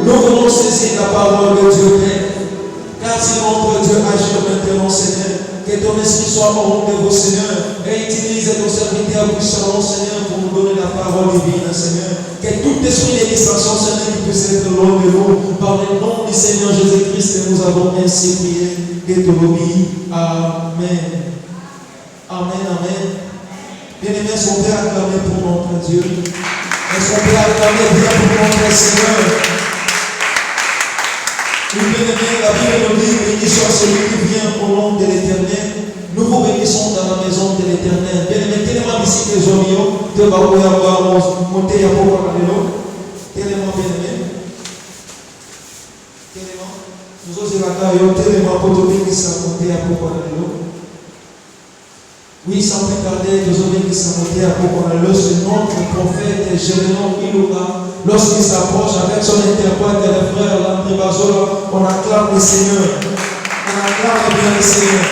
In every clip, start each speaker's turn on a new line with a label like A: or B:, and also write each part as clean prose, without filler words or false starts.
A: Nous voulons saisir la parole de Dieu, Père. Car si notre Dieu agit maintenant, Seigneur, que ton esprit soit au rendez-vous, Seigneur, et utilise ton serviteur puissamment, Seigneur, pour nous donner la parole divine, Seigneur. Que tout esprit de distraction, Seigneur, qui puisse être loin de nous, par le nom du Seigneur Jésus-Christ, que nous avons ainsi prié et te remis. Amen. Amen, amen. Bien-aimés, est-ce qu'on peut acclamer pour notre Dieu? Est-ce qu'on peut acclamer bien pour notre Seigneur? Bien-aimés, la Bible nous dit, béni soit celui qui vient au nom de l'Éternel. Nous vous bénissons dans la maison de l'Éternel. Bien-aimés, tellement ici que Jomio, te va vous avoir monté à pouvoir à l'élo. Tellement bien-aimés. Tellement. Nous osons la taille, tellement pour te bénir, monter à pouvoir à l'élo. Oui, sans plus tarder, nous avons béni, monter à pouvoir à l'élo. C'est notre prophète Général Ilouga. Lorsqu'il s'approche avec son interprète et le frère Lampribazola, on acclame le Seigneur. On acclame bien le Seigneur.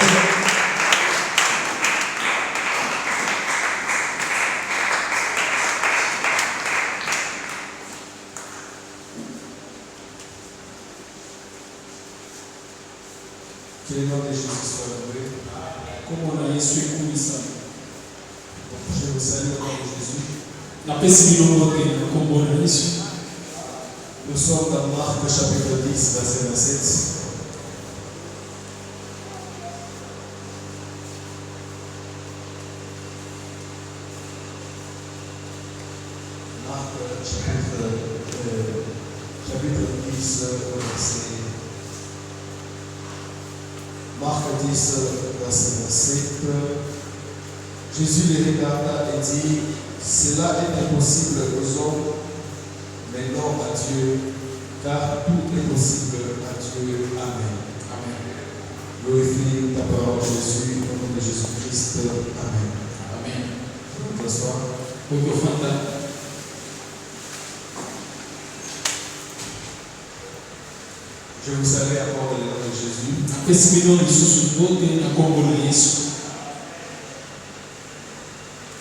B: Que le nom de Jésus soit loué.
C: Comme on a Yesu ça.
B: Je vous salue au nom de Jésus. Nous sommes dans Marc chapitre 10, verset 27. Marc chapitre 10, verset. Marc 10, verset 27. Jésus les regarda et dit, cela est impossible aux hommes, mais non à Dieu, car tout est possible à Dieu. Amen. Amen. Glorifie ta parole, Jésus, au nom de Jésus-Christ. Amen. Amen. Bonsoir. Je vous salue à part le nom de Jésus.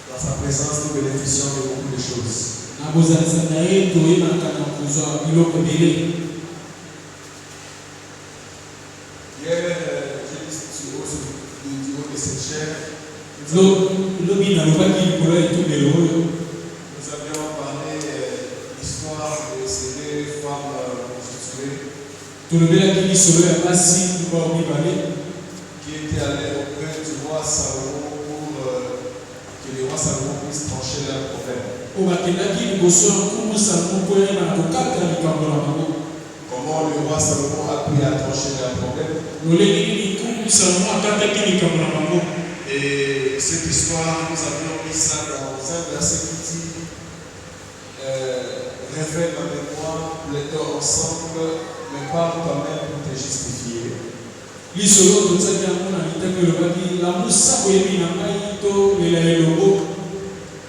B: Dans sa présence, nous bénéficions de beaucoup de choses. Hier, j'ai discuté du haut de cette chair. Nous avions parlé de l'histoire de ces deux femmes prostituées qui étaient allées auprès du roi Salomon pour que le roi Salomon puisse trancher leurs problèmes. Comment le roi Salomon a pu trancher leurs problèmes. Et cette histoire, nous avions mis ça dans un verset qui dit révèle la mémoire, plaide ensemble, mais parle toi-même pour te justifier.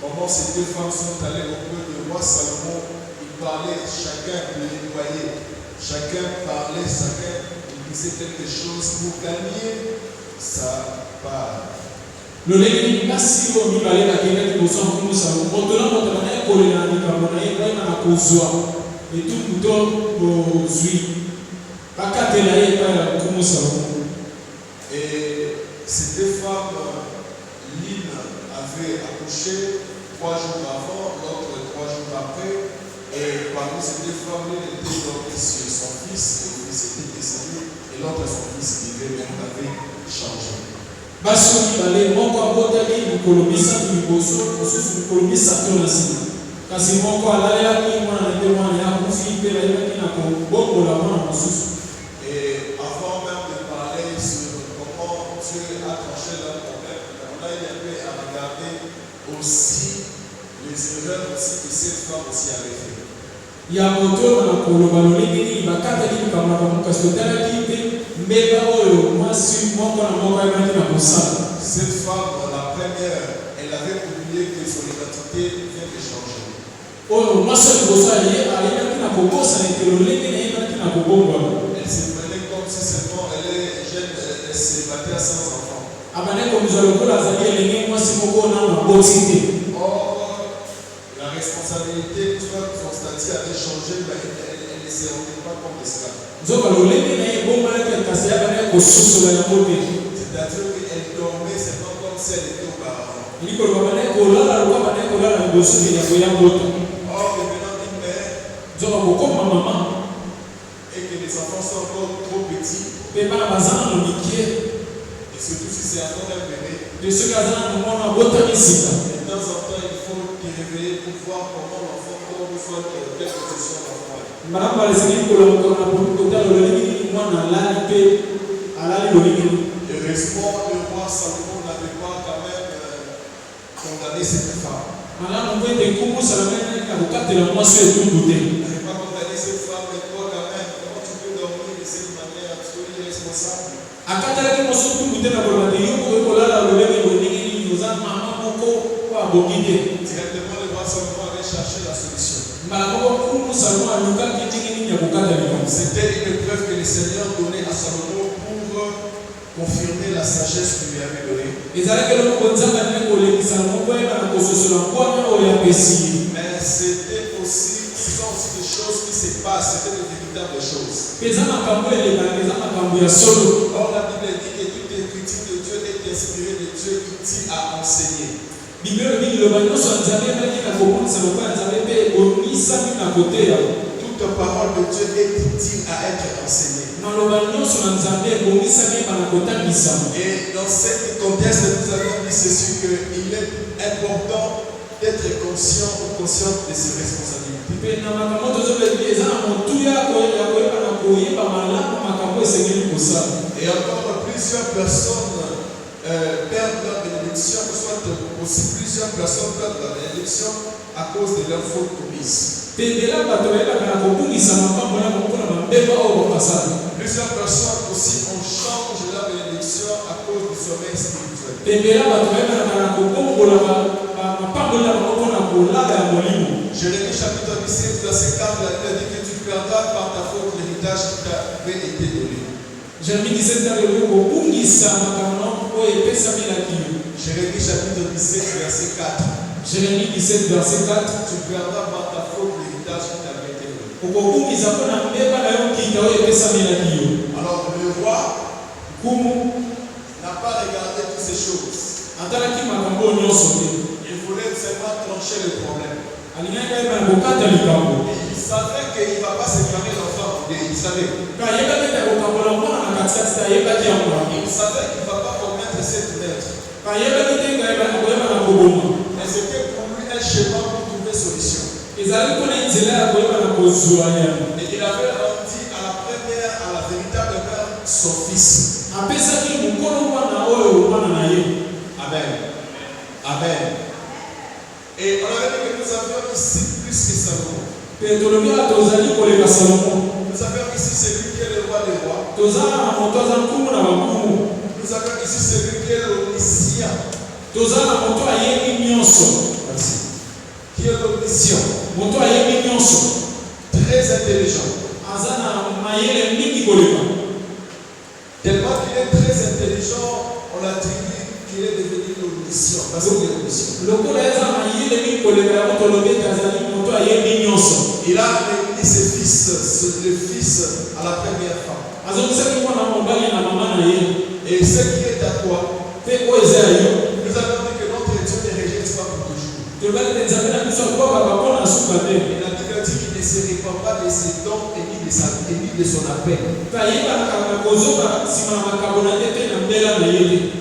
B: Comment ces deux femmes sont allées auprès du roi Salomon, ils parlaient, chacun plaidoyait, chacun parlait, chacun disait quelque chose pour gagner sa part. Et ces deux femmes, l'une avait accouché 3 jours avant, l'autre 3 jours après. Et parmi ces deux femmes, l'une était donc sur son fils, et le fils était décédé, et l'autre son fils vivait, mais on avait changé. Et avant même de parler sur comment Dieu a tranché leur problème, on a eu un peu à regarder aussi les erreurs aussi que cette femme aussi avait fait. Cette femme, la première, elle avait oublié que son identité vient de changer. Elle se prenait comme si seulement elle est jeune, elle s'est battue sans enfant. Or, la responsabilité, son statut avait changé, mais elle ne se rendait pas comme esclave.
C: C'est-à-dire
B: qu'elle dormait, c'est pas comme si elle était auparavant. Or, devenant une mère, et que les enfants sont encore trop petits, et surtout si c'est encore un bébé, de temps en temps, il faut y réveiller pour voir comment l'enfant dort ou soit quelle position l'enfant est. Heureusement, le roi Salomon n'avait pas quand même condamné cette femme. Il n'avait pas condamné cette femme, mais toi quand même, comment tu peux dormir de cette manière, sois irresponsable. Directement, le roi Salomon avait cherché la solution. C'était une preuve que le Seigneur donnait à Salomon pour confirmer la sagesse qu'il lui avait donnée. Mais c'était aussi, ce sont aussi des choses qui se passent, c'était de véritables choses. Or, la Bible dit que toute écriture de Dieu est inspirée de Dieu, utile à enseigner. Toute parole de Dieu est utile à être enseignée. Et dans cet contexte, nous avons dit ceci, qu'il est important d'être conscient ou consciente de ses responsabilités. Et encore plusieurs personnes perdent leur bénédiction, soit aussi plusieurs personnes perdent leur bénédiction à cause de leur faute commise. Plusieurs personnes aussi on change leur bénédiction à cause du sommeil spirituel. Jérémie chapitre 17, verset 4, la Bible dit que tu perdras par ta faute l'héritage qui t'avait été donné. Jérémie chapitre 17, verset 4. Jérémie 17, verset 4. Tu perdras par ta faute l'héritage qui t'avait été donné. Alors le roi n'a pas regardé toutes ces choses. Il voulait seulement trancher le problème. Il savait qu'il ne va pas séparer l'enfant. Il savait. Il savait qu'il ne va pas commettre cette lettre. Mais c'était pour lui un schéma pour trouver solution. Et il avait rendu à la première, à la véritable mère, son fils. Amen. Amen. Et on avait dit que nous avions ici plus que Salomon. Nous avions ici celui qui est le roi des rois. Nous avions ici celui qui est l'omniscient. Merci. Qui est l'omniscient. Très intelligent. Tellement qu'il est très intelligent, on attribue qu'il est devenu l'omniscient. Parce qu'il est omniscient. Il a réuni ses fils, le fils à la première femme. Et ce qui est à toi, nous avons dit que notre Dieu ne rejette pas pour toujours. Il a dit qu'il ne se répand pas de ses dons et ni de son appel.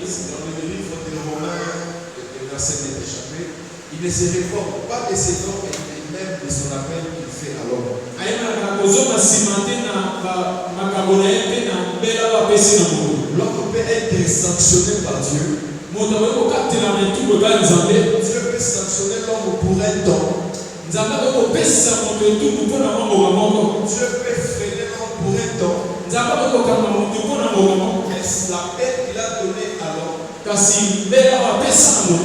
B: C'est dans le livre de Romains, le verset n'est échappé. Il ne se répand pas de ses dons et même de son appel qu'il fait à l'homme. L'homme peut être sanctionné par Dieu. Dieu peut sanctionner l'homme pour un temps. Dieu peut freiner l'homme pour un temps. Mais la paix qu'il a donnée à l'homme,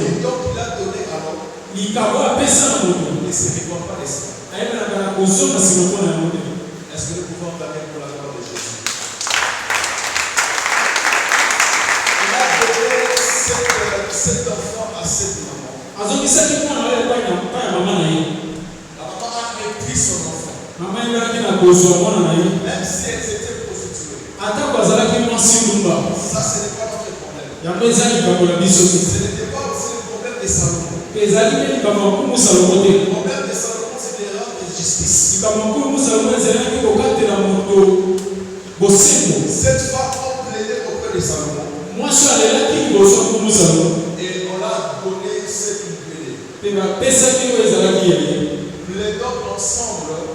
B: et donc il a donné à l'homme, il ne se répand pas de ça. Est-ce que nous pouvons parler pour la gloire de Jésus? Il a donné cet enfant à cette maman. La maman a repris son enfant. Même si elles étaient prostituées. Ça, ce n'est pas notre problème. Ce n'était pas aussi le problème de Salomon. Le problème de Salomon, c'est de rendre justice. Cette femme a plaidé auprès de Salomon. Et on l'a donné ce qu'il plaidait. Plaidons ensemble.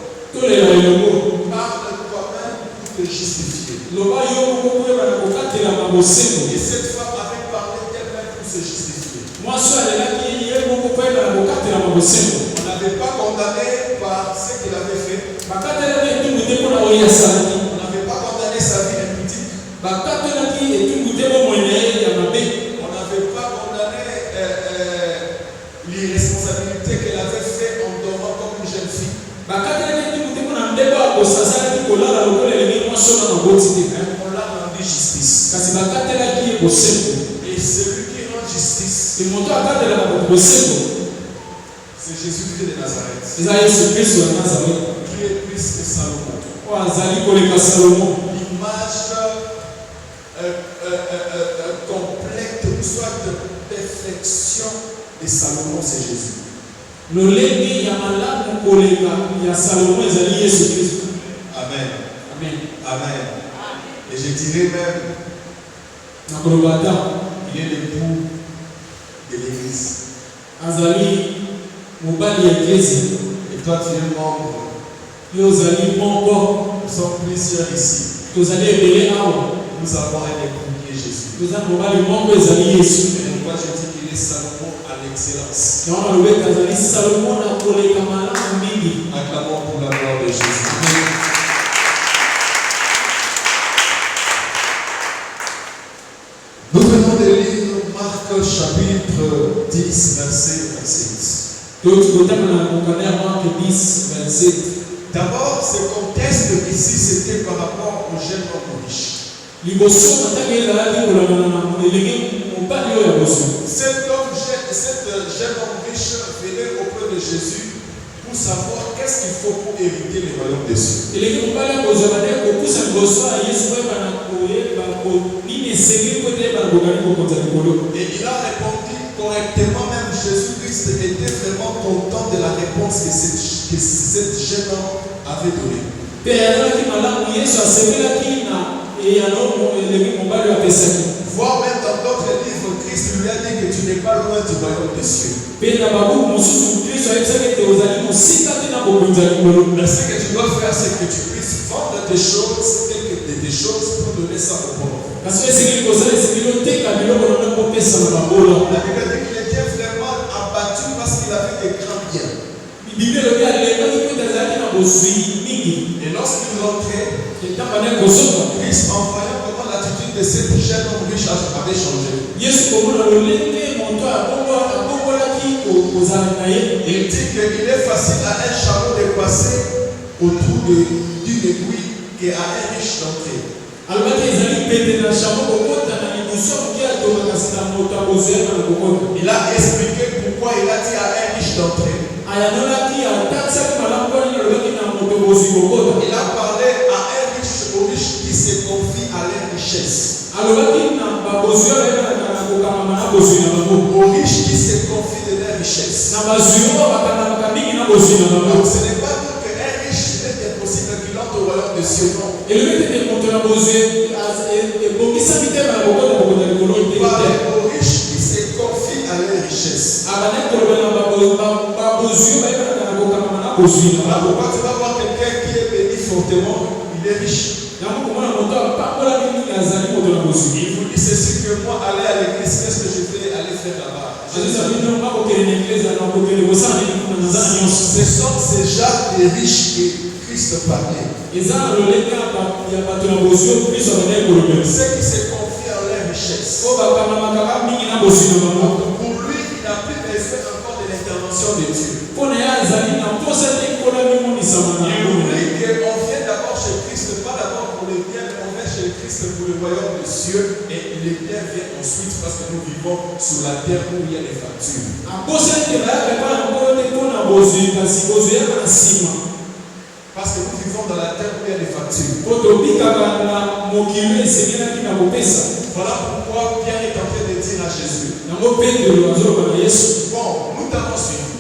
B: Parle toi-même pour te justifier. Et cette femme avait parlé d'elle-même pour se justifier. On n'avait pas condamné par ce qu'il avait fait. On n'avait pas condamné sa vie impudique. On n'avait pas condamné l'irresponsabilité qu'elle avait fait en dormant comme une jeune fille. On l'a rendu justice. Et celui qui rend justice, c'est Jésus-Christ de Nazareth. Qui est plus que Salomon. L'image complète, ou soit de perfection de Salomon, c'est Jésus. Amen. Amen. Et je dirais même, il est l'époux de l'église. Et toi, tu es membre. Nous sommes plusieurs ici. Nous avons un époux qui est Jésus. Et pourquoi je dis qu'il est Salomon à l'excellence? Acclamons pour la gloire de Jésus. Nous venons de lire Marc chapitre 10, verset 27. D'abord, ce contexte ici, c'était par rapport au jeune homme riche. Cet jeune homme riche venait auprès de Jésus pour savoir qu'est-ce qu'il faut pour hériter le royaume des cieux. Et il a répondu correctement, même Jésus-Christ était vraiment content de la réponse que cet jeune homme avait donnée. Voir même dans d'autres livres, Christ lui a dit que tu n'es pas loin du royaume des cieux. Mais ce que tu dois faire, c'est que tu puisses vendre tes choses, des choses pour donner ça aux pauvres. La Bible dit qu'il était vraiment abattu parce qu'il avait des grands biens. Et lorsqu'il rentrait, Christ en voyant comment l'attitude de ce jeune homme riche avait changé. Il dit qu'il est facile à un chameau de passer autour d'une aiguille qu'à un riche d'entrer. Il a expliqué pourquoi il a dit à un riche d'entrer. Il a parlé à un riche, au riche qui se confie à leur richesse. Au riche qui se confie de leur richesse. Donc ce n'est pas tout qu'un riche, il est impossible qu'il entre au royaume des cieux. Non. Il parle aux riches qui se confient à leur richesse. Pourquoi tu vas voir quelqu'un qui est béni fortement, il est riche. Il vous dit ceci que moi, aller à l'église, qu'est-ce que je vais aller faire là-bas? Ce sont ces gens des riches que Christ parlait. Ceux qui se confient en leur richesse. Pour lui, il n'a plus besoin encore de l'intervention de Dieu. Il oublie qu'on vient d'abord chez Christ, pas d'abord pour les biens, mais on vient chez Christ pour le royaume des cieux, et les biens viennent ensuite parce que nous vivons sur la terre où il y a des factures. Parce que Voilà pourquoi Pierre est en train de dire à Jésus. Bon, nous t'avons suivi.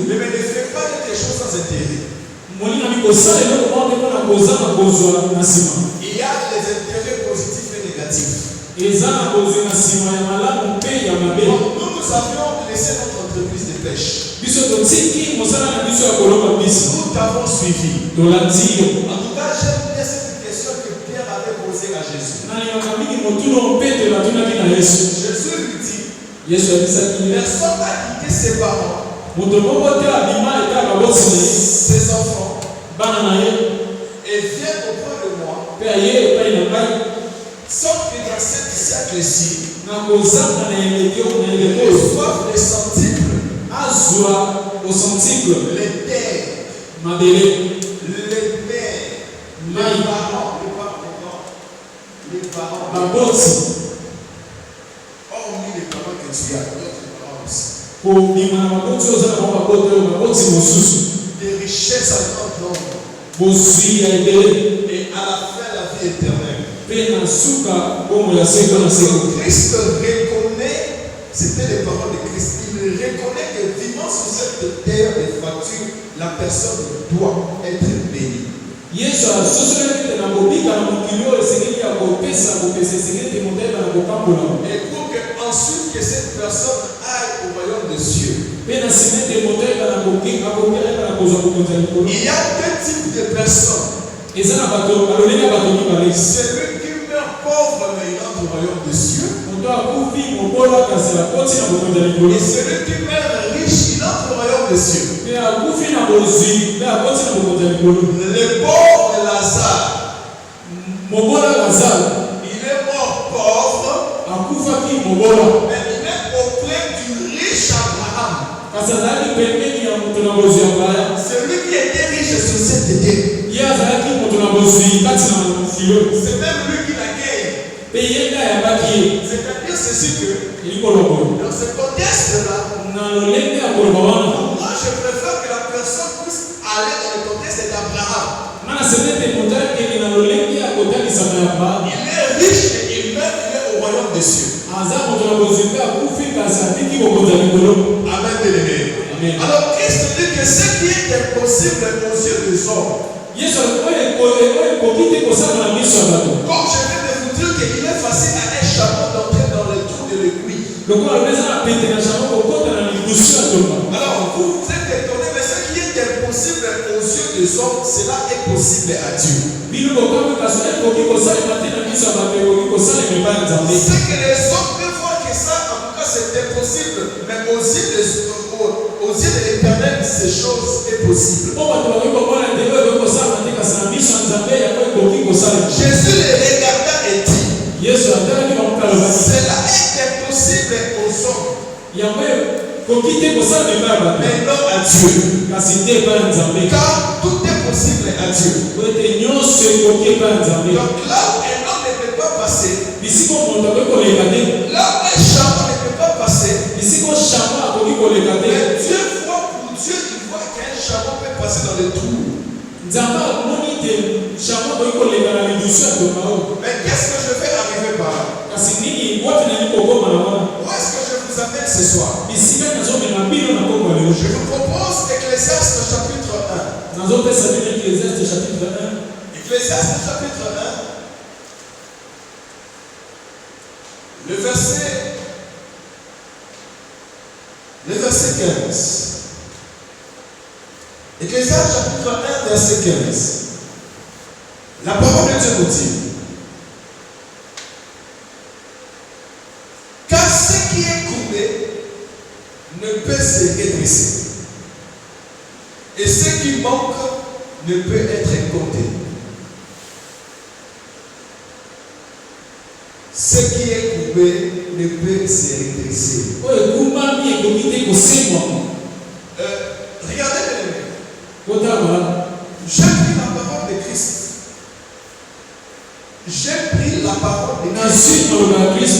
B: Mais ne fais pas des choses sans intérêt. Il y a des intérêts positifs et négatifs. Nous avions laissé notre entreprise de pêche. Nous t'avons suivi. En tout cas, j'aime bien cette question que Pierre avait posée à Jésus. Jésus lui dit, personne n'a quitté ses parents, ses enfants, et vient auprès de moi, sauf que dans cet siècle-ci, les soifs, les centiples, les terres, les mères, les parents, hormis les parents que tu as, d'autres parents aussi. Des richesses à grand nombre. Et à la fin, la vie éternelle. Christ reconnaît, c'était les paroles de Christ, il reconnaît que vivant sur cette terre de fracture, la personne doit être bénie. Et pour que ensuite que cette personne aille au royaume des cieux, il y a deux types de personnes. Celui qui meurt pauvre mais il entre au royaume des cieux. Et celui qui meurt riche, il entre au royaume des cieux. Le pauvre Lazare, il est mort pauvre, mais il est auprès du riche Abraham. Celui qui était riche sur cette terre, c'est même lui qui la gagne. C'est-à-dire ceci que dans ce contexte-là, moi je préfère que la personne puisse aller dans le contexte d'Abraham. Il est riche et il meurt, il est au royaume des cieux. Amen, bien-aimé. Alors Christ dit que ce qui est impossible aux yeux des hommes, comme je viens de vous dire qu'il est facile à un chameau d'entrer dans le trou de l'aiguille. Alors vous êtes étonnés, mais ce qui est impossible aux yeux des hommes, cela est possible à Dieu. Ce que les hommes peuvent voir que ça, en tout cas, c'est impossible, mais aux yeux de l'Éternel, ces choses sont possibles. Jésus les regarda et dit, cela est impossible aux hommes, mais non à Dieu. Car tout est possible à Dieu. Donc là où un homme ne peut pas passer, là où un chameau ne peut pas passer, mais Dieu voit pour Dieu, il voit qu'un chameau peut passer dans le trou. Mais qu'est-ce que je vais arriver par là? Où est-ce que je vous amène ce soir? Je vous propose Ecclésiaste chapitre 1. Ecclésiaste chapitre 1. Le verset 15. Ecclésiaste chapitre 1, verset 15. La parole de Dieu nous dit, car ce qui est courbé ne peut se redresser, et ce qui manque ne peut être compté. Ce qui est courbé ne peut se redresser. Regardez bien. J'ai pris la parole de Christ. J'ai pris la parole de Christ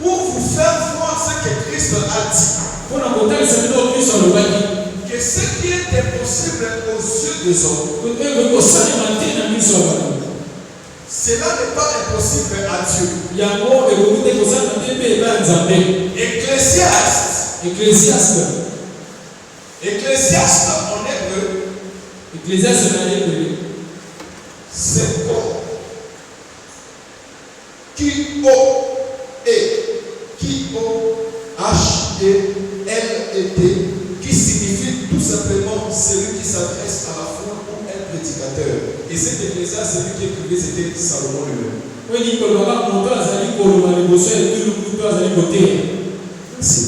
B: pour vous faire voir ce que Christ a dit. Que ce qui est impossible aux yeux des hommes, cela n'est pas impossible à Dieu. Ecclésiaste en hébreu, c'est quoi? H-E-L-E-T, qui signifie tout simplement celui qui s'adresse à la foule ou un prédicateur. Et cet Ecclésiaste, celui qui écrivait, c'était Salomon lui-même. Merci.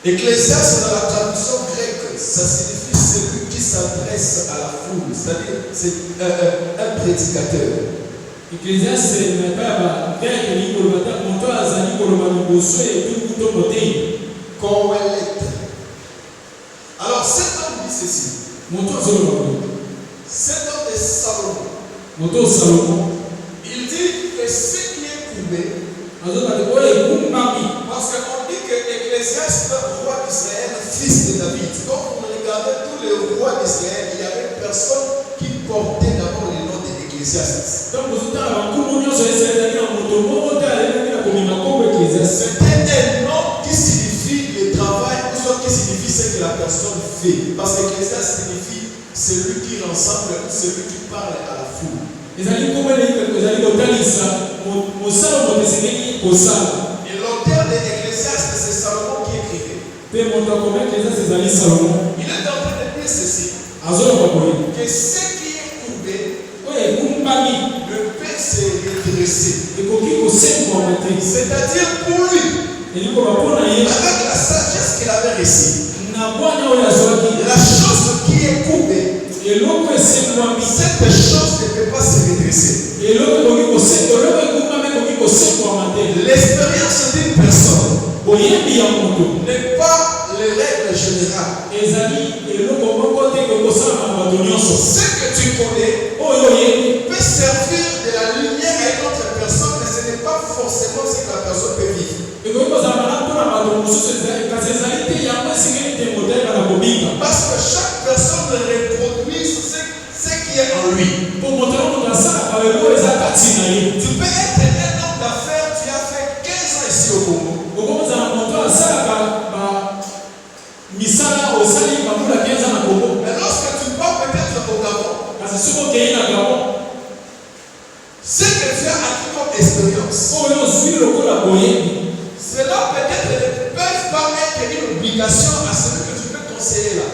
B: Ecclésiaste dans la traduction grecque, ça signifie celui qui s'adresse à la foule, c'est-à-dire c'est un prédicateur. Alors cet homme dit ceci. Cet homme est Salomon. Il dit que ce qui est courbé, parce qu'on dit que Ecclésiaste, roi d'Israël, fils de David, quand on regardait tous les rois d'Israël, il y avait personne qui portait d'abord le nom de l'Ecclésiaste. C'était un nom qui signifie le travail, ou soit qui signifie ce que la personne fait. Parce que l'Ecclésiaste signifie celui qui rassemble, celui qui parle à la foule. Et l'auteur de l'Ecclésiaste, c'est Salomon qui écrivait. Il est en train de dire ceci, que ce qui est courbé ne peut se redresser. C'est-à-dire pour lui, avec la sagesse qu'il avait reçue, la chose qui est courbée, cette chose ne peut pas se redresser. L'expérience d'une personne n'est pas les règles générales. Ce que tu connais peut servir de la lumière à une autre personne, mais ce n'est pas forcément ce que la personne peut vivre. Parce que chaque personne reproduit ce qui est en lui. Tu peux être un homme d'affaires, tu as fait 15 ans ici au Congo. Mais lorsque tu pars peut-être au Gabon, ce que tu as acquis comme expérience, cela peut-être ne peut pas être une obligation à celui que tu peux conseiller là.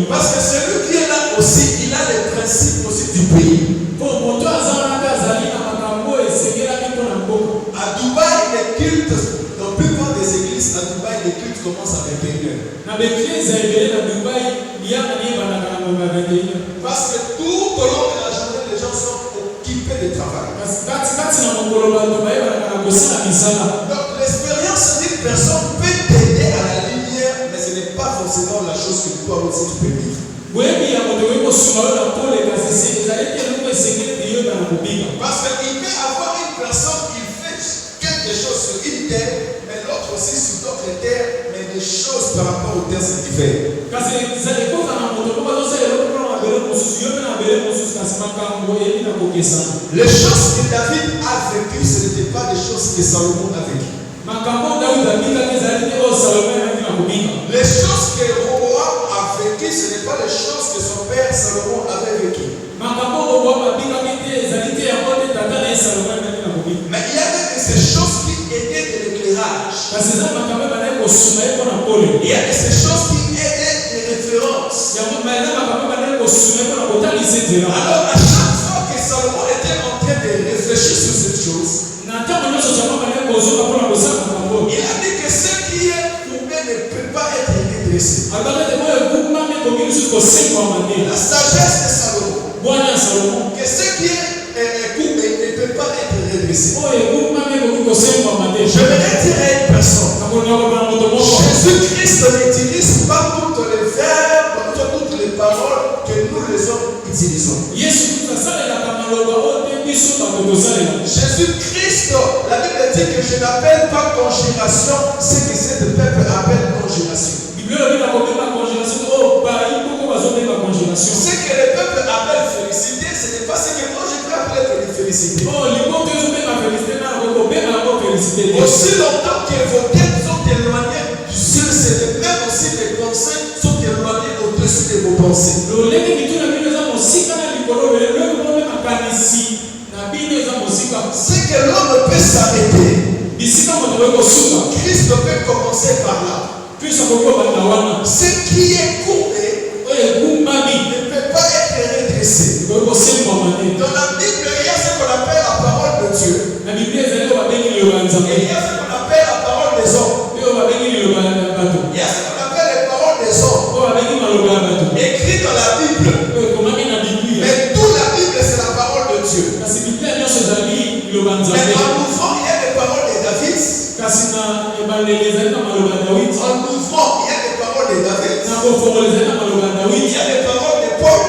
B: Parce que celui qui est là aussi, il a les principes aussi du pays. À Dubaï, les cultes, dans la plupart des églises, à Dubaï, les cultes commencent à 21h. Parce que tout au long de la journée, les gens sont occupés de travail. Donc l'expérience d'une personne peut t'aider à la lumière, mais ce n'est pas forcément la chose que toi aussi tu peux vivre. Parce qu'il peut avoir une personne qui fait quelque chose sur une terre, mais l'autre aussi sur d'autres terres, mais des choses par rapport aux terres c'est différent. Les choses que David a vécues, ce n'étaient pas des choses que Salomon a vécues. Les choses que Roboam a vécues, ce n'est pas les choses que son père Salomon avait vécues. Mais il y avait ces choses qui étaient de l'éclairage. Il y a ces choses qui étaient des références. Alors à chaque fois que Salomon était en train de réfléchir sur cette chose, il a dit que ce qui est courbé ne peut pas être redressé. La sagesse de Salomon, que ce qui est courbé ne peut pas être redressé. Je vais dire à une personne, Jésus-Christ n'utilise pas toutes les verbes, toutes les paroles que nous les hommes utilisons. Jésus-Christ la Bible dit que je n'appelle pas congélation ce que ce peuple appelle congélation. Ce que le peuple appelle félicité, ce n'est pas ce que moi je peux appeler félicité. Aussi longtemps que vos têtes sont éloignées du ciel, c'est même aussi les pensées sont éloignées au-dessus de vos pensées. C'est que l'homme peut s'arrêter. Christ peut commencer par là. Ce qui est courbé ne peut pas être redressé. Dans la Bible, il y a ce qu'on appelle la parole de Dieu. Et il y a ce qu'on appelle la parole des hommes. Il y a ce qu'on appelle les paroles des hommes. Écrit dans la Bible. Mais toute la Bible, c'est la parole de Dieu. Mais en mouvement, il y a les paroles de David. En mouvement, il y a les paroles de David. Il y a les paroles de Paul.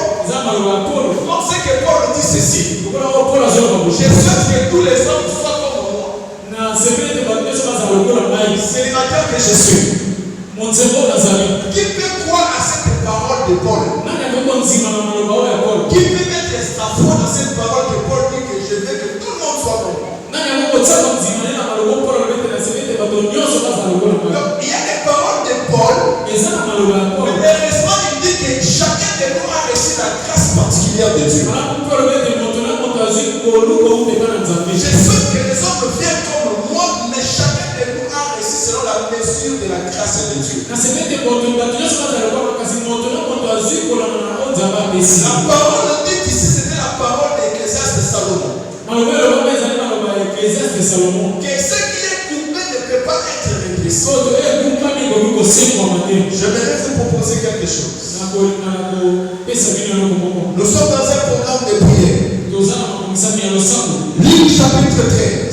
B: On sait que Paul dit ceci. Je souhaite que tous les hommes soient comme moi. Célibataire que je suis. Qui peut croire à cette parole de Paul? Qui peut mettre sa foi dans cette parole que Paul dit que je veux que tout le monde soit comme moi? Donc, il y a des paroles de Paul. Mais heureusement, il dit que chacun de nous a reçu la grâce particulière de Dieu. Je souhaite que les hommes viennent comme moi, mais chacun de nous a reçu selon la mesure de la grâce de Dieu. La parole dit ici, c'était la parole d'Ecclésiaste de Salomon. Que ce qui est coupé ne peut pas être redressé. Je vais vous proposer quelque chose. Nous sommes dans un programme de prière. Luc chapitre 13.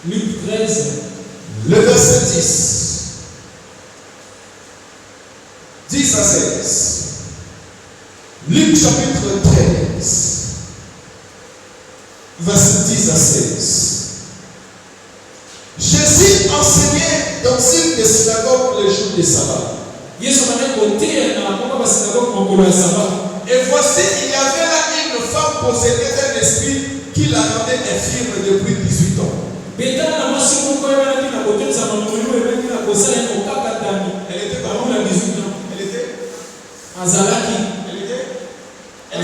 C: Luc 13.
B: Le verset 10. 10 à 16. Luc chapitre 13. Verset 10 à 16. Jésus enseignait dans une des synagogues les jours du sabbat. Et voici, il y avait là une femme possédée d'un esprit qui la rendait infirme depuis 18 ans. Elle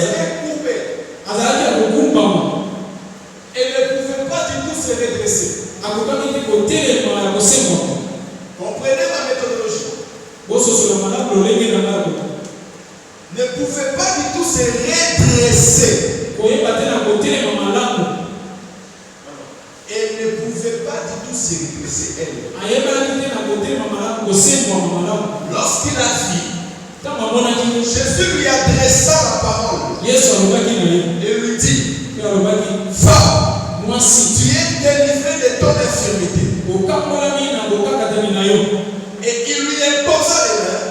B: était coupée. Elle ne pouvait pas du tout se redresser. Comprenez ma méthodologie. Ne pouvait pas du tout se redresser. Elle ne pouvait pas du tout se redresser, elle. Lorsqu'il a vu, Jésus lui adressa la parole et lui dit: femme, tu es délivré de ton infirmité. Et il lui imposa les mains.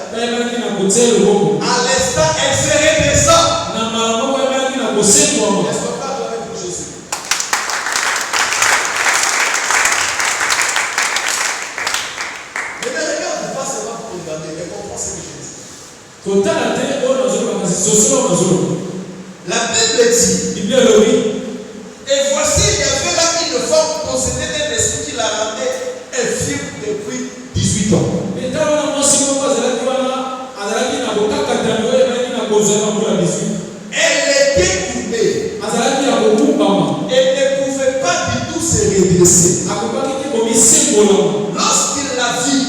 B: À l'instant, elle se redressa. Est-ce qu'on parle avec Jésus? Mais ne regarde pas seulement pour regarder, mais comprends ce que je dis. La Bible dit: et voici, il y avait là une femme possédée d'un esprit qui la rendait infirme depuis 18 ans. Elle était coupée. Elle ne pouvait pas du tout se redresser. Lorsqu'il l'a vit,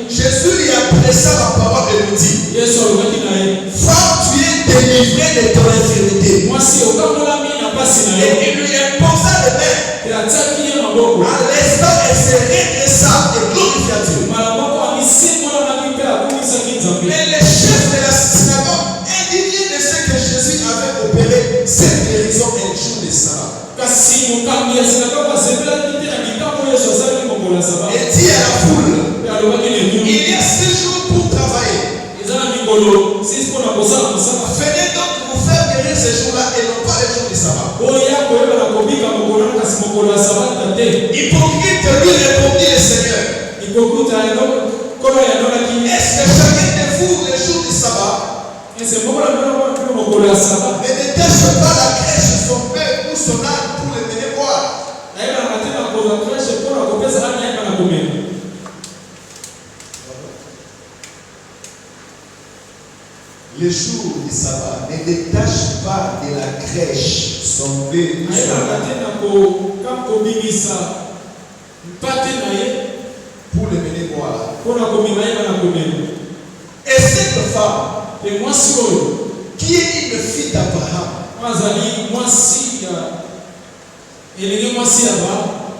B: Jésus lui adressa la parole et lui dit: femme, tu es délivrée de ton infirmité. Et il lui imposa les mains. À l'instant, elle se redressa et glorifia Dieu. Mais les chefs de la synagogue, indignés de ce que Jésus avait opéré, cette guérison un jour de sabbat. Et dit à la foule: il y a 6 jours pour travailler. Venez donc vous faire guérir ces jours-là et non pas les jours du sabbat. Hypocrite lui répondit le Seigneur. Est-ce que chacun de vous, le jour du sabbat, ne détache pas la crèche de son père ou son âne pour le mener boire? Le jour du sabbat, ne détache pas de la crèche son père ou son âne pour le mener boire. Et cette femme, qui est une fille d'Abraham,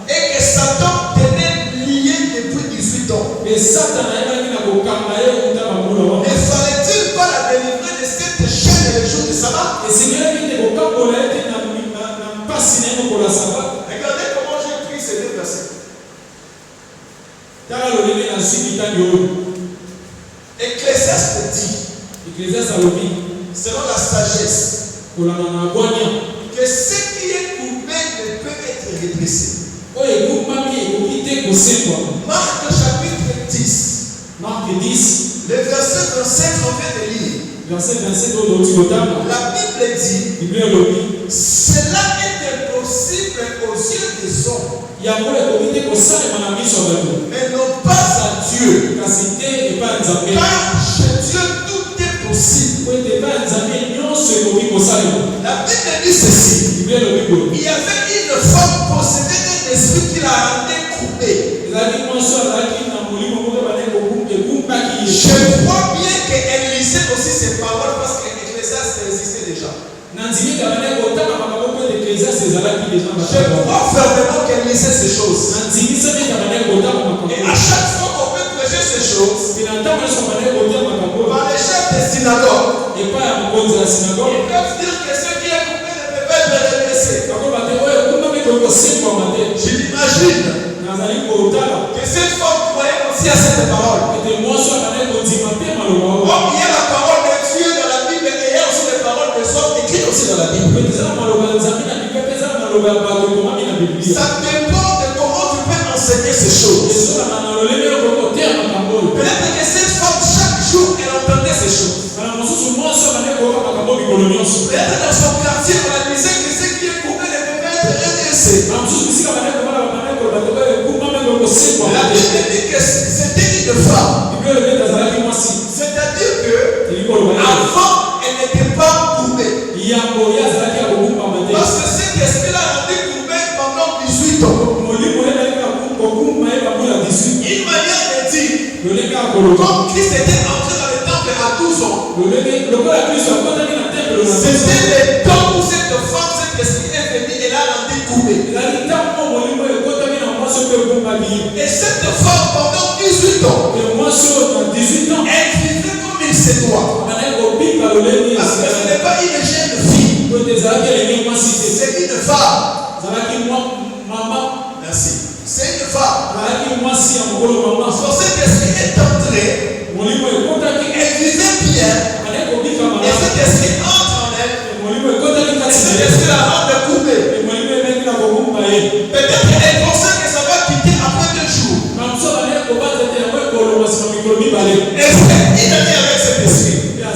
B: et que Satan tenait lié depuis 18 ans, ne fallait-il pas la délivrer de cette chaîne le jour du sabbat? Regardez comment j'ai pris ces deux versets. Ecclésiaste dit, selon la sagesse, que ce qui est courbé ne peut être redressé. Marc chapitre 10, le verset 27, on vient de lire. La Bible dit, cela est impossible aux yeux des hommes, mais non pas à Dieu. Car chez Dieu tout est possible. La Bible dit ceci. Il y avait une femme possédée d'un esprit qui la rendait coupée. Je crois bien qu'elle lisait aussi ses paroles parce que l'Ecclésiaste existait déjà. Je crois fermement qu'elle lisait ces choses. Et à chaque fois qu'on peut prêcher ces choses, par les chefs des synagogues, ils peuvent dire que ce qui est coupé ne peut pas être redressé. Je l'imagine que cette femme croyait aussi à cette parole. Comme il y a la parole de Dieu dans la Bible et il y a aussi les paroles des hommes écrites aussi dans la Bible. Ça dépend de comment tu peux enseigner ces choses. Peut-être que cette femme, chaque jour, elle entendait ces choses. Peut-être dans son quartier, on la disait que ce qui est coupé ne peut pas être redressé. La Bible dit que c'était une femme. C'est-à-dire que avant, elle n'était pas coupée. Parce que cet esprit-là a été coupé pendant 18 ans. Une manière de dire, comme Christ était entré dans le temple à 12 ans, c'était le temps où cette femme, cet esprit est venu et là, elle a été coupée. Et cette femme, pendant 18 ans, elle vivait comme il se doit. Parce que ce n'est pas une jeune fille, c'est une femme. Merci. C'est une femme. Quand cet esprit est entré, elle vivait bien. Et cet esprit entre en elle. Et cet esprit la rend coupée. Peut-être qu'elle pensait que ça va quitter après 2 jours. Est-ce qu'il allait avec cet esprit? 2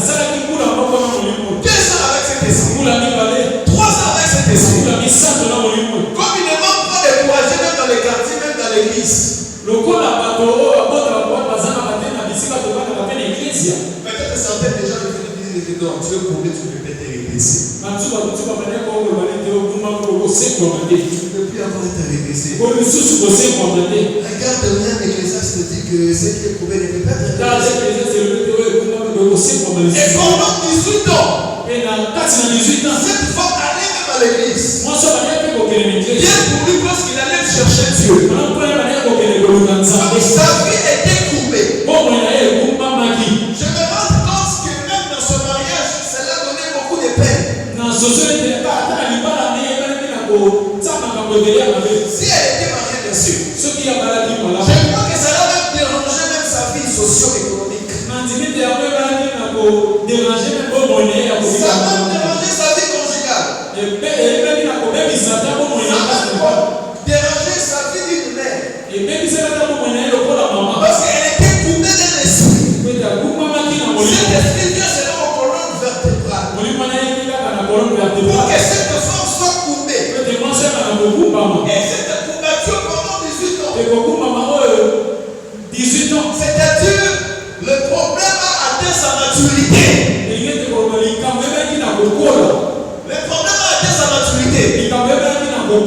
B: ans avec cet esprit. 3 ans avec cet esprit. Comme il ne manque pas de courage même dans les quartiers, même dans l'église. Peut-être que certains déjà veulent dire que non, tu es coupé, tu ne peux pas te redresser. Tu ne peux plus avoir été redressé. Regarde bien, l'Ecclésiaste dit que ce qui est coupé ne peut pas être redressé. Et pendant 18 ans, cette femme allait même à l'église. Bien pour lui parce qu'il allait chercher Dieu. Sa vie était coupée. Je me rends compte que même dans son mariage, cela donnait beaucoup de peine. Si elle était mariée, bien sûr. Je crois que ça l'a même dérangé même sa vie socio-économique. Ça a même dérangé sa vie conjugale. Ça a même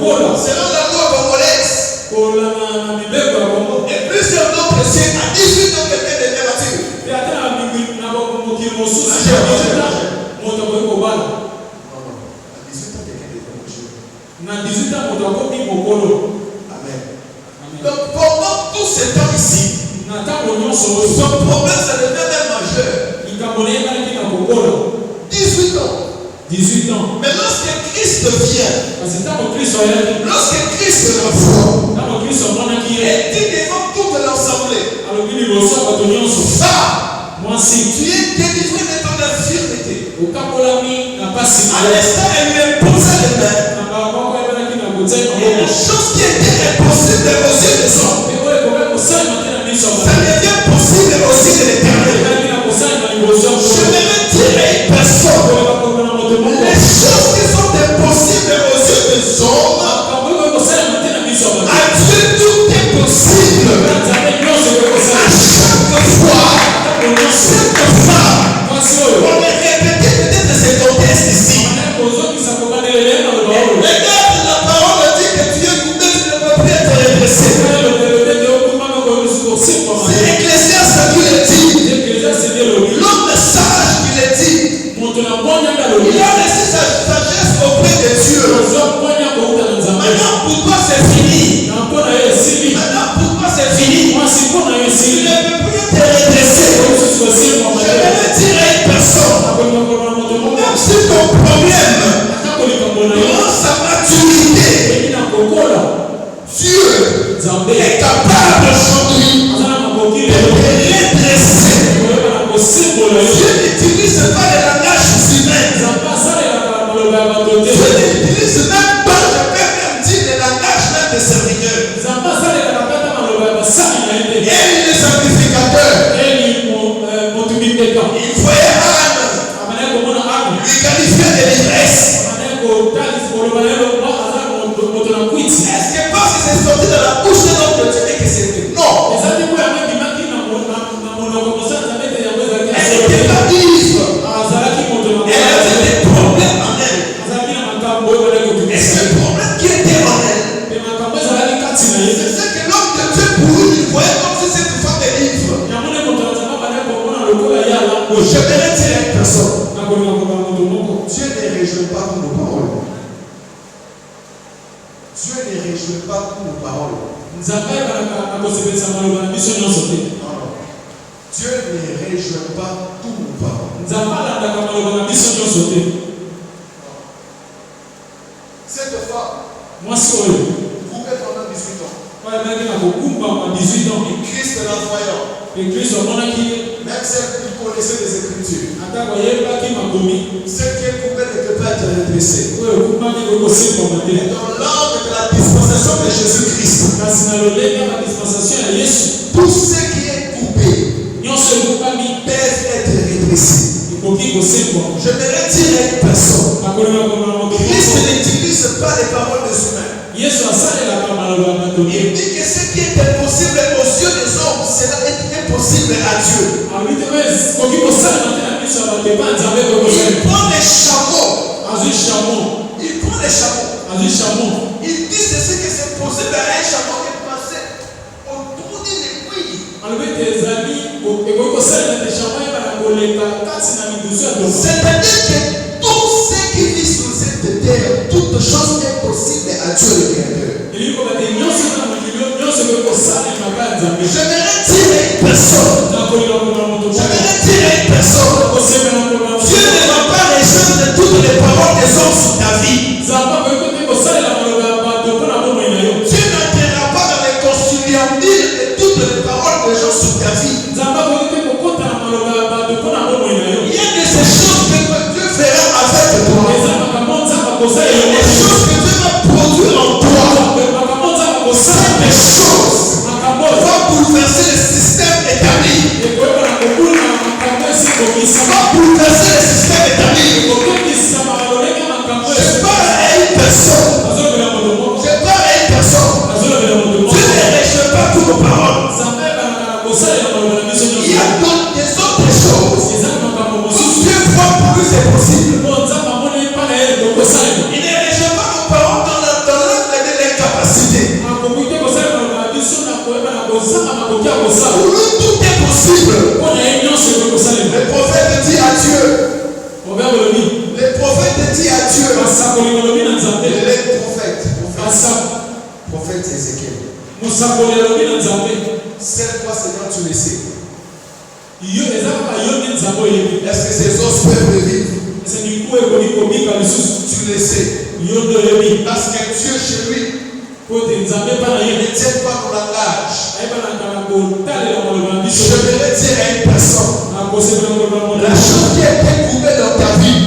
B: selon la loi congolaise. Et plusieurs d'autres siècles, à 18 ans, quelqu'un devient mature. À 18 ans, quelqu'un devient mature. Amen. Donc pendant tout ce temps ici, son problème ça devient même majeur. 18 ans.
C: 18 ans.
B: Mais lorsque Christ vient, lorsque Christ le voit, il dit devant toute l'assemblée, va, tu es délivré de ton infirmité. À l'instant, elle lui imposait les mains. Et la chose qui était impossible aux yeux des hommes, ça devient possible aux yeux de l'Éternel. Je ne vais dire à une personne, les choses qui sont impossibles aux yeux des hommes, à Dieu tout est possible. À chaque fois, cette femme, on est répété peut-être c'est ton test ici. Regarde, la parole dit que tu es coupé, tu ne peux plus être redressé. C'est Ecclésiaste qui le dit. L'homme sage qui le dit. Il a reçu sa sagesse auprès de Dieu. Maintenant, pourquoi c'est fini? Maintenant, pourquoi c'est fini? Tu ne peux plus te redresser. Je vais dire à une personne, même si ton problème dans sa maturité, Dieu est capable aujourd'hui de te redresser. Dieu n'utilise pas le langage humain. Dieu n'utilise même pas, je peux même dire, le langage même des serviteurs. Et les sacrificateurs. Il voyait Anne lui qualifier de l'ivresse. Est-ce que parce que c'est sorti de la bouche de l'homme tu dis que c'était? Non. Elle n'était pas ivre. Elle avait des problèmes en elle. Et ce problème qui était en elle, c'est ce que l'homme de Dieu pour lui, il voyait comme si cette femme est ivre. Je vais dire à une personne, Dieu ne réjouit pas pour nos paroles. Dieu ne réjouit pas pour nos paroles. Non. Dieu ne réjouit pas pour nos paroles. Cette femme, vous êtes pendant 18 ans. Et Christ l'a voyant. Même celle qui connaissait les Écritures. Ce qui pouvait ne peut pas être redressé. Et dans l'ordre de la dispensation de Jésus-Christ, tout ce qui est coupé peut être redressé. Je ne dire à une personne, Christ n'utilise pas les paroles des humains. Il dit que ce qui est impossible aux yeux des hommes, cela est impossible à Dieu. Il prend les chameaux. Il dit ceci que c'est possible à un chameau de passer autour d'une aiguille. C'est-à-dire que tout ce qui vit sur cette terre, toute chose est possible à Dieu le Créateur. Je vais dire à une personne, Dieu ne va pas rejeter toutes les paroles des hommes sur ta vie. Dieu n'entrera pas dans les conciliandiles de toutes les paroles des gens sur ta vie. Il y a des choses que Dieu fera avec toi. Des choses que Dieu va produire en toi. Ces choses vont bouleverser le système établi. Cette fois, Seigneur, tu le sais.
D: Est-ce que ces os peuvent vivre? Tu le sais. Parce que Dieu chez lui ne tient pas mon langage. Je vais dire à une personne, la chose qui a été coupée dans ta vie,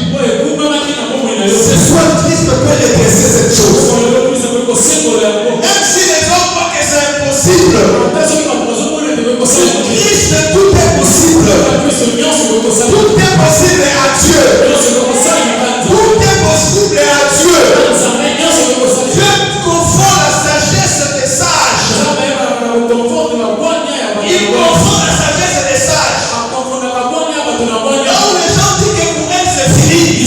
D: ce soir Christ peut redresser cette chose. Même si les hommes croient que c'est impossible, Christ, tout est possible. Tout est possible à Dieu. Tout est possible à Dieu. Dieu confond la sagesse des sages. Il confond la sagesse des sages. Là où les gens disent que pour elle c'est fini.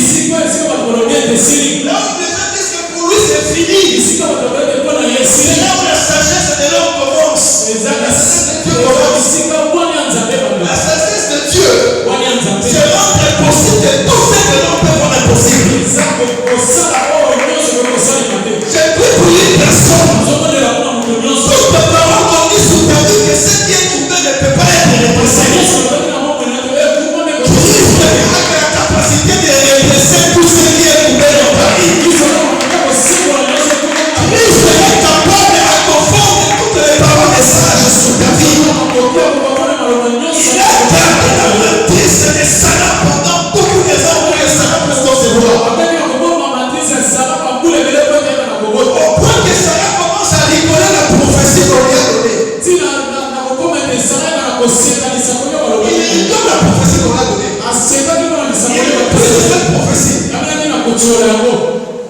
D: Là où les gens disent que pour lui c'est fini. C'est là où la sagesse de l'homme commence. La sagesse de Dieu commence. La sagesse de Dieu, c'est rendre impossible de tout ce que l'homme peut rendre impossible. J'ai pris pour une personne. Toute parole qu'on dit sous ta vie que ce qui est coupé ne peut pas être redressé. Christ a la capacité de redresser tout ce qui est coupé dans ta vie. Christ est capable de confondre toutes les paroles des sages sur ta vie. Il a gardé la matrice des salades pendant beaucoup de ans pour que les salades puissent concevoir. Au point que Sarah commence à rigoler la prophétie qu'on lui a donnée. Il rigole la prophétie qu'on lui a donnée. Il prie de cette prophétie.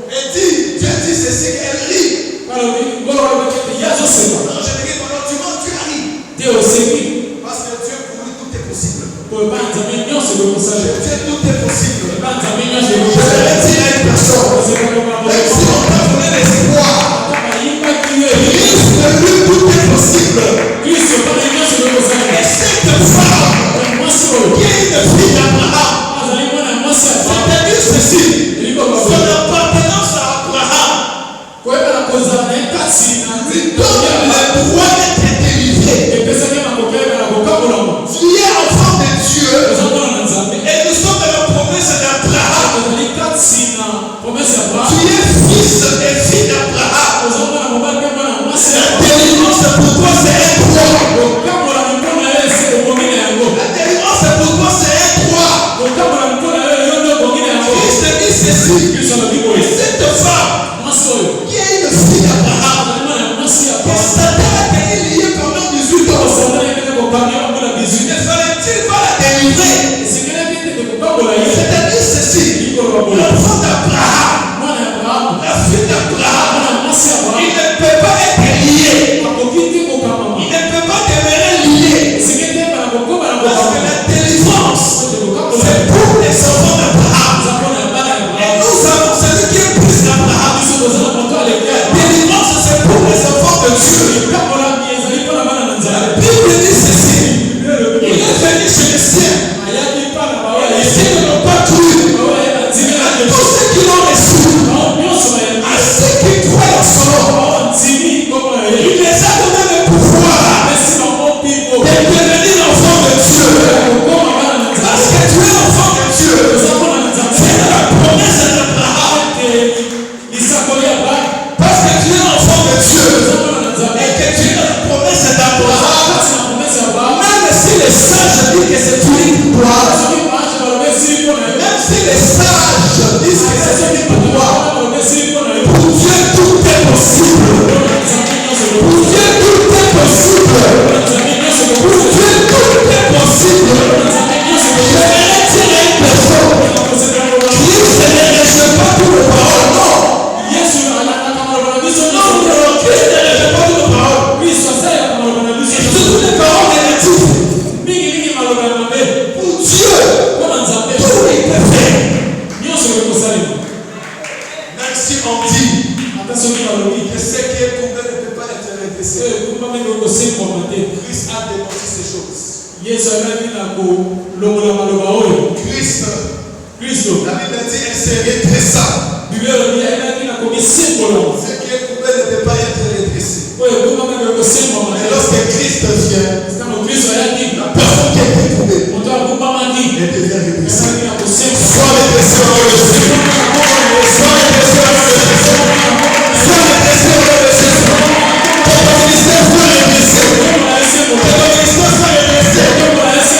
D: Et dit, Dieu dit ceci, qu'elle rit. Non, je me dis, pendant tu mens, tu as ri. Parce que Dieu pour lui tout est possible. Dieu tout est possible. Je vais dire à une personne, même si on t'a donné l'espoir, Christ de lui tout est possible. Et cette femme qui est une fille d'Abraham, c'est-à-dire ceci, son appartenance à Abraham lui donne le droit d'être délivré. Tu es enfant de Dieu et nous sommes dans la promesse d'Abraham. Tu es fils et fille d'Abraham. La délivrance pour toi c'est un droit. La délivrance pour toi c'est un droit. Christ dit ceci. Cette femme qui est une fille d'Abraham, que Satan a été lié pendant 18 ans, ne fallait-il pas la délivrer? C'est-à-dire ceci, l'enfant d'Abraham, la fille d'Abraham, il ne peut pas être lié. Il ne peut pas demeurer lié. Parce que la délivrance, c'est pour les enfants d'Abraham. Et nous avons celui qui est plus d'Abraham. La délivrance, c'est pour les enfants de Dieu. La Bible dit ceci. Il est venu chez les siens. Et les siens ne l'ont pas cru. À tous ceux qui l'ont reçu, à ceux qui croient en son nom, il les a donné le pouvoir de devenir l'enfant de Dieu. Parce que tu es l'enfant de Dieu. C'est la promesse d'Abraham. Parce que tu es l'enfant de Dieu. Et que tu es la promesse d'Abraham. Même si les sages disent que c'est unique pour toi. Même si les sages disent que c'est unique pour toi. Pour Dieu tout est possible. Pour Dieu tout est possible. Pour Dieu tout est possible. Je vais dire à une personne, Christ ne reçoit pas toutes les paroles, non. Non, Christ ne reçoit pas toutes les paroles. Et toutes les paroles négatives. Pour Dieu, tout est perfait. Même si on dit que ce qui est coupé ne peut pas être redressé, Christ a démenti ces choses. Christ, la Bible dit, elle s'est redressée. Ce qui est coupé ne peut pas être redressé.
B: Et lorsque Christ vient, la personne qui a été trouvée, elle devient redressée. Sois redressé au nom de Jésus. Sois redressé au nom de Jésus. Sois redressé au nom de Jésus. Que ton ministère soit redressé. Que ton ministère soit redressé. Que ton mariage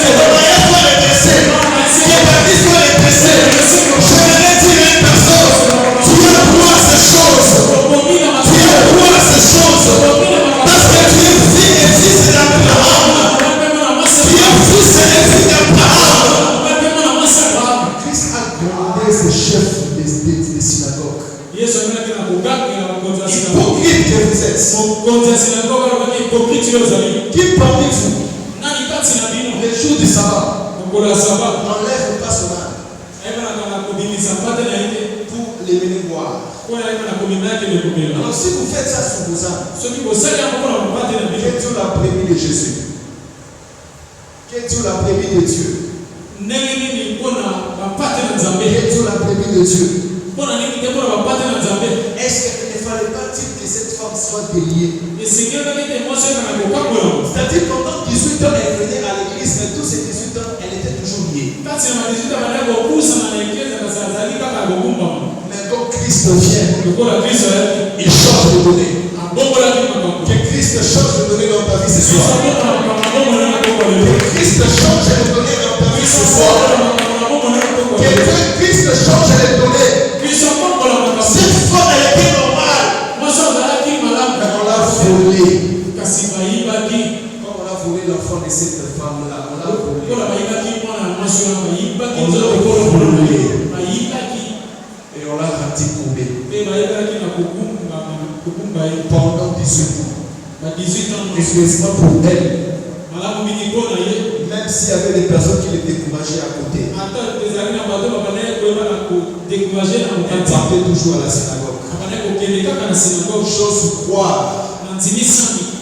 B: soit redressé. Que ta vie soit redressée. Je vais dire à une personne, tu as droit à ces choses. Tu as droit à ces choses. Parce que tu es fils d'Abraham. Tu es fils d'Abraham. Christ a commandé ses chefs des synagogues. Hypocrite que vous êtes. Qui parmi vous, le jour du sabbat, enlève pas son âme pour les mener boire? Alors si vous faites ça sur vos âmes, que Dieu l'a prévu de Jésus, que Dieu l'a prévu de Dieu, que Dieu l'a prévu de Dieu. Est-ce qu'il ne fallait pas dire que cette femme soit déliée? C'est-à-dire pendant 18 ans elle venait à l'église, mais tous ces 18 ans elle était toujours liée. Mais quand Christ vient, il change de données. Que Christ change de données dans ta vie ce soir. Que Christ change de données dans ta vie ce soir. Que Christ change les données. Cette femme elle était normale. Mais on l'a volé. Quand on a volé l'enfant de cette femme-là, on l'a volé. Et on l'a rendu courbé. Pendant 18 ans. Excuse-moi pour elle. Même s'il y avait des personnes qui les décourageaient à côté. Elle partait toujours à la synagogue. J'ose croire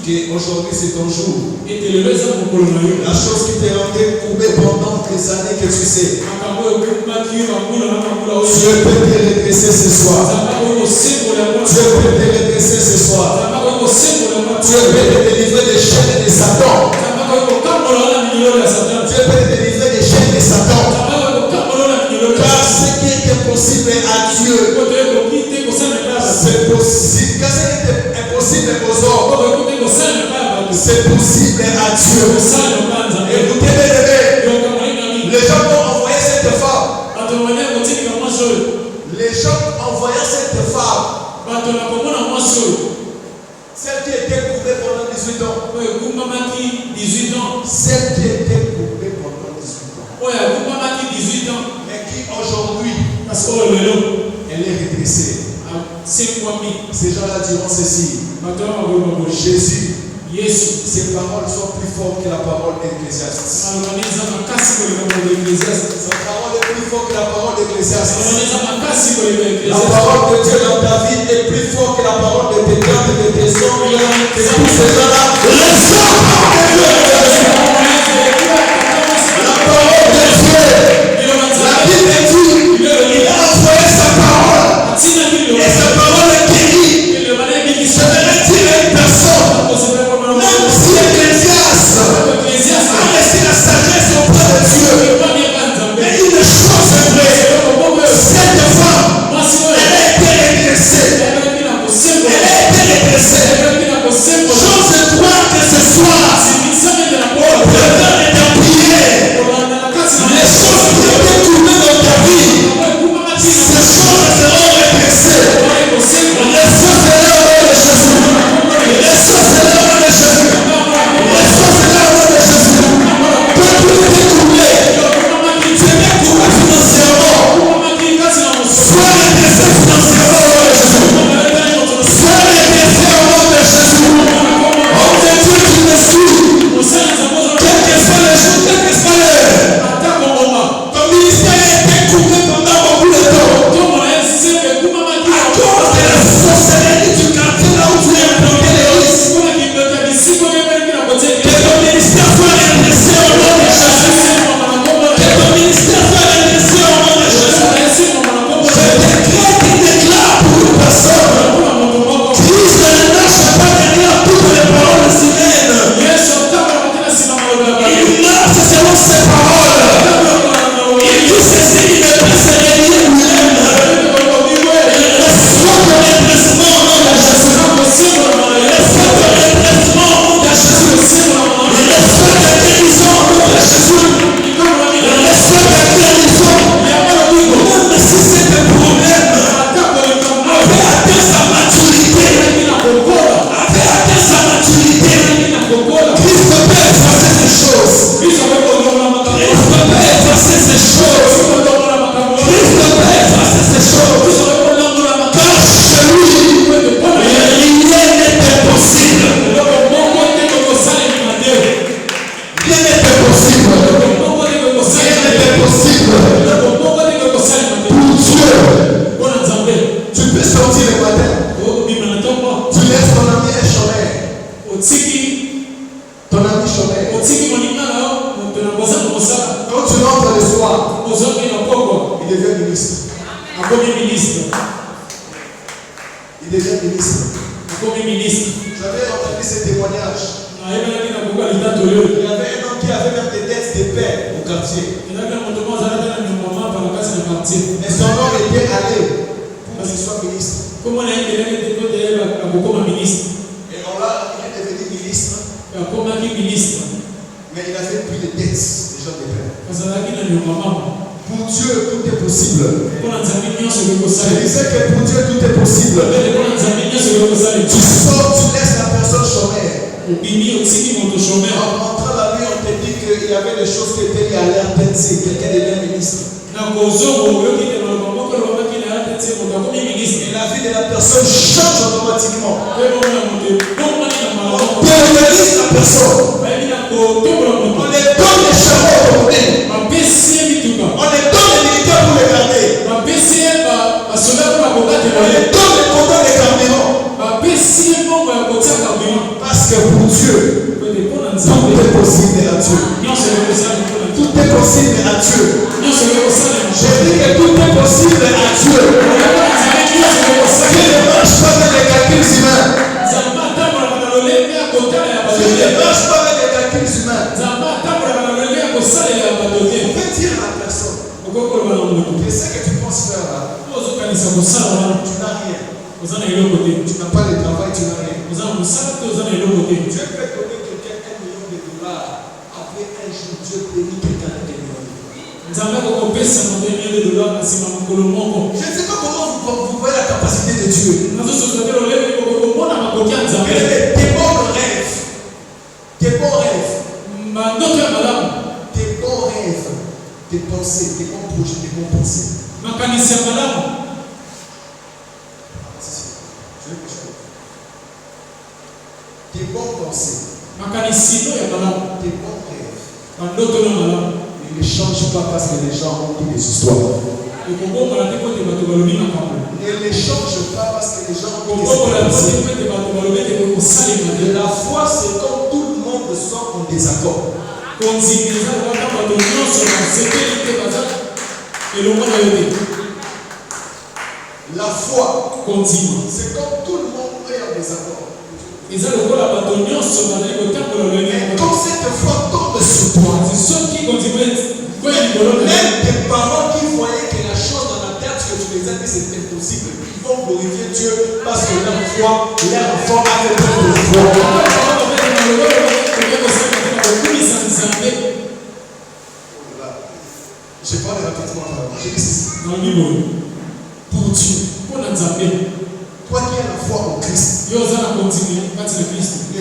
B: qu'aujourd'hui c'est ton jour. La chose qui t'est rendue courbée pendant des années que tu sais. Dieu peut te redresser ce soir. Dieu peut te redresser ce soir. Dieu peut te délivrer des chaînes de Satan. Dieu peut te délivrer des chaînes de Satan. Car ce qui est impossible à Dieu, c'est possible. Car ce qui est impossible aux hommes, c'est possible à Dieu. Écoutez, mes bébés, les gens vont envoyer cette femme. Les gens envoyant cette femme, celle qui était courbée pendant 18 ans, celle qui était courbée pendant 18 ans, mais qui aujourd'hui, elle est redressée. Ces gens-là diront ceci: Jésus, ses paroles sont plus fortes que la parole d'Ecclésiaste. Sa parole est plus forte que la parole d'Ecclésiaste. La parole de Dieu dans ta vie est plus forte que la parole de tes grands et de tes hommes. Et tous ces gens-là, la parole de Dieu, la Bible dit, il a envoyé sa parole. Et sa parole est guérie. Je vais dire à une personne, même si Ecclésiaste a laissé la sagesse auprès de Dieu, mais une chose est vraie, cette femme, elle a été redressée. Elle a été redressée. J'ose croire que ce soir, devient ministre. Il devient ministre. J'avais entendu ce témoignage. Il y avait un homme qui avait même des dettes de père au quartier. Et son nom était allé pour qu'il soit ministre. Et on l'a, il est devenu ministre. Mais il avait pris les dettes des gens de père. Pour Dieu, tout est possible. Je disais que pour Dieu, tout est possible. Tu sors, tu laisses la personne chômeur. En rentrant la nuit, on te dit qu'il y avait des choses qui étaient liées à l'air tête, c'est quelqu'un devient ministre. Et la vie de la personne change automatiquement. On terrorise la personne. On lui donne les chameaux pour donner. On lui donne les militaires pour les garder. On lui donne les contents des carburants. Parce que pour Dieu, tout est possible à Dieu. Tout est possible à Dieu. J'ai dit que tout est possible à Dieu. Dieu ne marche pas avec les calculs humains. Dieu ne marche pas avec les calculs humains. Vous pouvez dire à la personne que ce que tu penses faire là, tu n'as rien. Tu n'as pas de travail, tu n'as rien. Dieu peut donner quelqu'un $1 million. Après un jour, Dieu bénit quelqu'un avec $1 million. Je ne sais pas comment vous voyez la capacité de Dieu. Mais tes bons rêves, tes bons rêves, tes pensées, tes bons projets, tes bons pensées. Tes bons pensées, tes bons rêves, ne les change pas parce que les gens ont dit des histoires. Ne les change pas parce que les gens ont dit des histoires. La foi, c'est comme tout le monde sont en désaccord. La foi, c'est comme tout le monde est en désaccord. Mais quand cette foi tombe sur toi, même tes parents qui voyaient que la chose dans la tête que tu les as dit c'est impossible, ils vont glorifier Dieu parce que leur foi, leur enfant avait beaucoup de foi. Je parle rapidement. Je dis ceci. Pour Dieu, toi qui as la foi en Christ, ne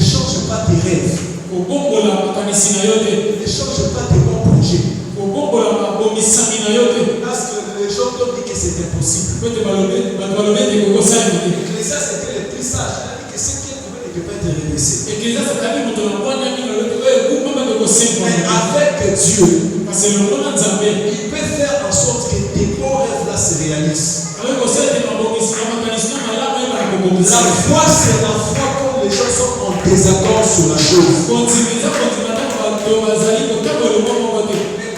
B: change pas tes rêves. Ne change pas tes bons projets. Parce que les gens t'ont dit que c'était impossible. L'Ecclésiaste était le plus sage. Il a dit que ce qui est trouvé ne peut pas être redressé. Mais avec Dieu, il peut faire en sorte que tes bons rêves là se réalisent. La foi, c'est la foi quand les gens sont en désaccord sur la chose. Mais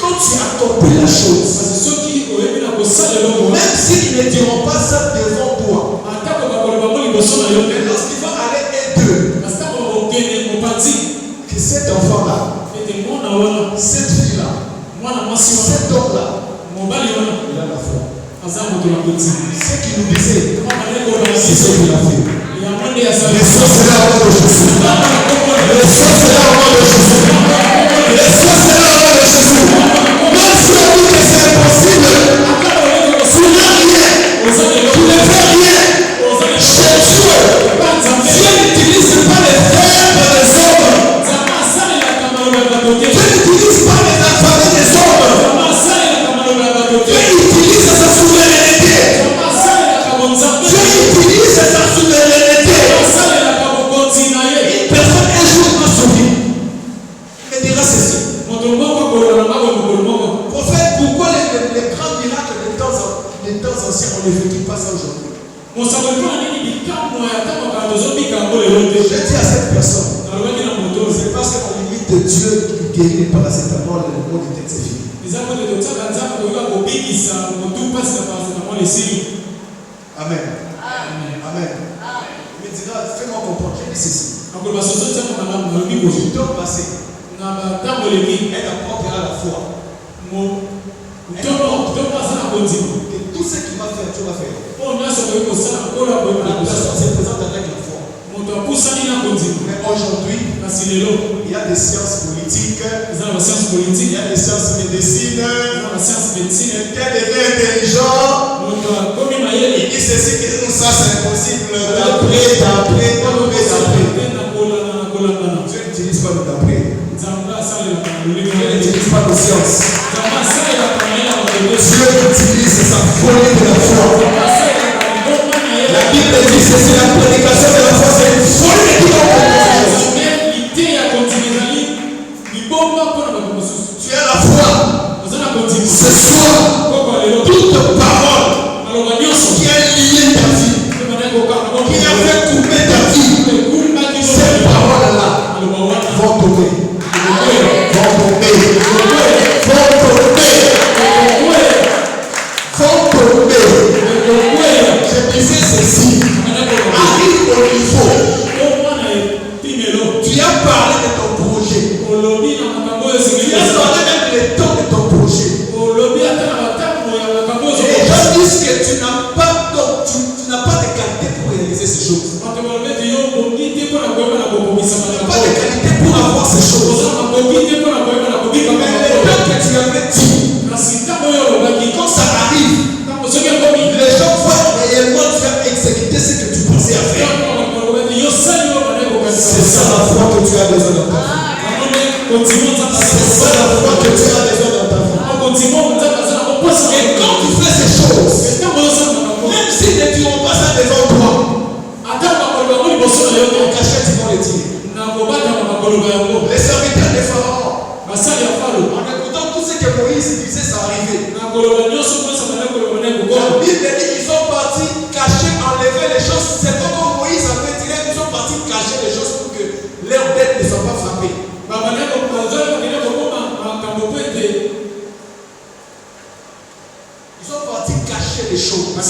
B: quand tu accomplis la chose, même s'ils ne diront pas ça devant toi, mais lorsqu'ils vont aller eux que cet enfant-là, cette fille-là, cet homme-là, il a la foi. Ce qu'il nous disait, c'est ce qu'il a fait. Les soins sera au nom de Jésus. Les soins sera au nom de Jésus. Les soins sera au nom de Jésus. Même si on dit que c'est impossible, tu n'as rien. Tu ne fais rien. Chez Dieu, Dieu n'utilise pas les verbes des hommes. Dieu n'utilise pas les alphabets des hommes. Dieu utilise sa souveraineté. Dieu utilise sa souveraineté. Une personne un jour dans son vie me dira ceci. Prophète, pourquoi les grands miracles des temps anciens, on ne vécu pas ça aujourd'hui? Je dis à cette personne, c'est parce qu'on limite Dieu guérit les paracétamol, le mot de tête c'est fini. Amen. Amen. Il me dira, fais-moi comprendre. J'ai dit ceci. Du temps passé, elle apportera la foi. Que tout ce qu'il va faire, tu vas faire. La personne se présente avec la foi. Mais aujourd'hui, il y a des sciences politiques, il y a des sciences médecine. Quel devient intelligent, il dit ceci que ça c'est impossible. D'après. Dieu n'utilise pas le d'après. Dieu n'utilise pas de science. Dieu utilise sa folie de la foi. La Bible dit ceci, la prédication de la foi c'est une folie de la foi. Tu as la foi. Ce soir, toute parole qui a lié ta vie, qui a fait couper ta vie, ces paroles-là vont tomber. Je disais ceci. Arrive au niveau. Tu as parlé de ton projet. Tu as parlé même du temps de ton projet. Les gens disent que tu n'as pas de qualité pour réaliser ces choses. Tu n'as pas de qualité pour avoir ces choses. Mais le temps que tu avais dit, quand ça arrive, les gens voient réellement tu as exécuté ce que tu pensais à faire. C'est ça la foi que tu as besoin dans ta vie. C'est ça la foi que tu as besoin dans ta vie. Et quand tu fais ces choses, même si ne diront pas ça devant toi, en cachette ils vont le dire. Les serviteurs des pharaons, en écoutant tout ce que Moïse disait, ça arrivait. La Bible dit qu'ils sont partis cacher, enlever les choses. C'est pas comme Moïse avait dit, ils sont partis cacher les choses pour que leurs bêtes ne soient pas frappées. Ils sont partis cacher les choses. Mais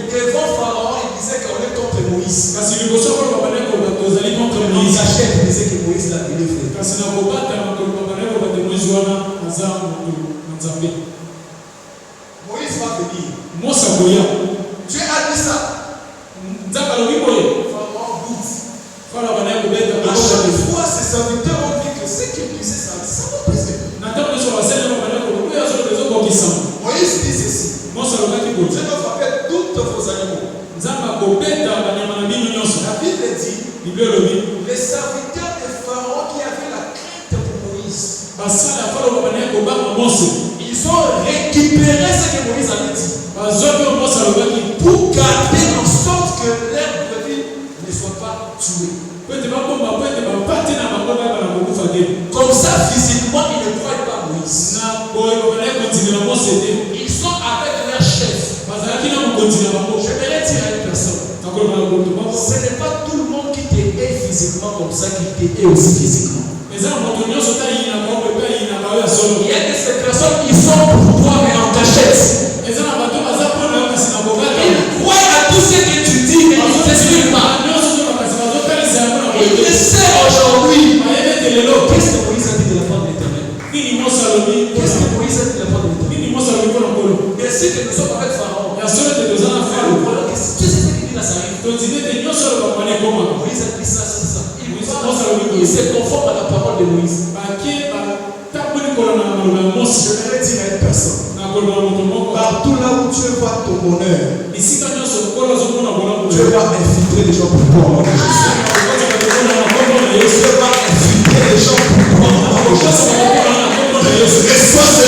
B: devant Pharaon, ils disaient qu'on est contre Moïse. Ils cachaient, ils disaient que Moïse l'a délivré. Moïse va venir. Dieu a dit ça. Pharaon doute. À chaque fois, ses serviteurs ont dit que ce qu'il disait, ça va briser. Moïse dit ceci. Je vais frapper toutes vos animaux. La Bible dit les serviteurs de Pharaon qui avaient la crainte pour Moïse, ils ont récupéré ce que Moïse avait dit pour garder en sorte que leur brebis ne soit pas tué. Comme ça, physiquement, ils ne croient pas Moïse. Ils sont avec leur chef. J'aimerais dire à une personne, ce n'est pas tout le monde qui t'aide physiquement comme ça qui t'aide aussi physiquement. Il y a de ces personnes qui sont pour toi mais en cachette. Ils croient à tout ce que tu dis mais ils ne t'expliquent pas. Il le sait aujourd'hui. Qu'est-ce que Moïse a dit de la part de l'Éternel? Qu'est-ce que Moïse a dit de la part de l'Éternel? Merci que nous sommes avec Pharaon. Qu'est-ce que c'est ce qu'il dit là, ça arrive? Moïse a dit ça, c'est ça. Il se conforme à la parole de Moïse. Je vais dire à une personne. Partout là où Dieu voit ton bonheur, Dieu va infiltrer les gens pour toi. Dieu va infiltrer les gens pour toi. Reçois ce